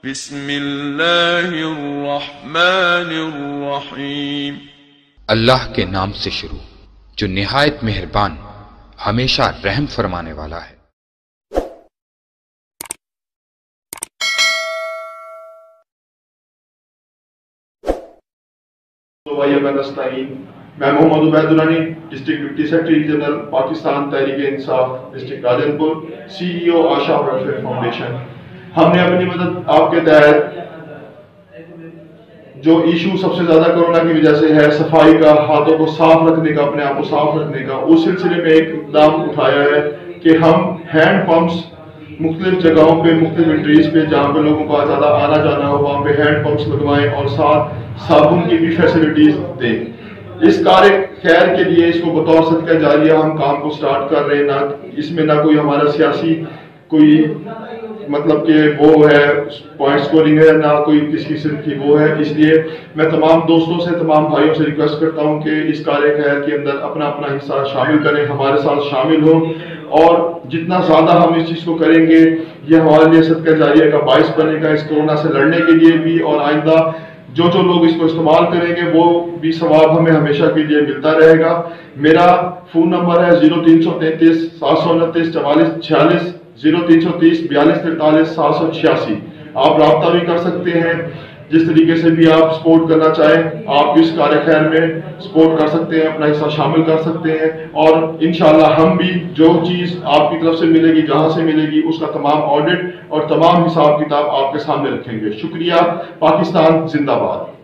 بسم اللہ الرحمن الرحیم۔ اللہ کے نام سے شروع جو نہایت مہربان ہمیشہ رحم فرمانے والا ہے۔ میں Muhammad Ubaid Alrani, district deputy secretary general Pakistan Tehreek Insaf district Rajan پور، سی ای او آشا ویلفیئر فاؤنڈیشن۔ ہم نے اپنی مدد آپ کے تحت جو ایشو سب سے زیادہ کورونا کی وجہ سے ہے، صفائی کا، ہاتھوں کو صاف رکھنے کا، اپنے آپ کو صاف رکھنے کا، اس سلسلے میں ایک اقدام اٹھایا ہے کہ ہم ہینڈ پمپس مختلف جگہوں پہ، مختلف انٹریز پہ جہاں پہ لوگوں کا زیادہ آنا جانا ہو، وہاں پہ ہینڈ پمپس لگوائیں اور ساتھ صابن کی بھی فیسلٹیز دیں۔ اس کار خیر کے لیے اس کو بطور صدقہ جاریہ ہم کام کو سٹارٹ کر رہے ہیں۔ نہ اس میں نہ کوئی ہمارا سیاسی کوئی مطلب کہ وہ ہے پوائنٹ سکورنگ ہے، نہ کوئی کسی قسم کی وہ ہے۔ اس لیے میں تمام دوستوں سے، تمام بھائیوں سے ریکویسٹ کرتا ہوں کہ اس کار خیر کے اندر اپنا اپنا حصہ شامل کریں، ہمارے ساتھ شامل ہوں، اور جتنا زیادہ ہم اس چیز کو کریں گے یہ ہمارے لیے صدقہ جاریہ کا باعث بنے گا، اس کورونا سے لڑنے کے لیے بھی، اور آئندہ جو لوگ اس کو استعمال کریں گے وہ بھی ثواب ہمیں ہمیشہ کے لیے ملتا رہے گا۔ میرا فون نمبر ہے 0333 729 44 46، 0330 42 43 786۔ آپ رابطہ بھی کر سکتے ہیں، جس طریقے سے بھی آپ سپورٹ کرنا چاہیں آپ اس کار خیر میں سپورٹ کر سکتے ہیں، اپنا حصہ شامل کر سکتے ہیں، اور انشاءاللہ ہم بھی جو چیز آپ کی طرف سے ملے گی، جہاں سے ملے گی، اس کا تمام آڈٹ اور تمام حساب کتاب آپ کے سامنے رکھیں گے۔ شکریہ۔ پاکستان زندہ باد۔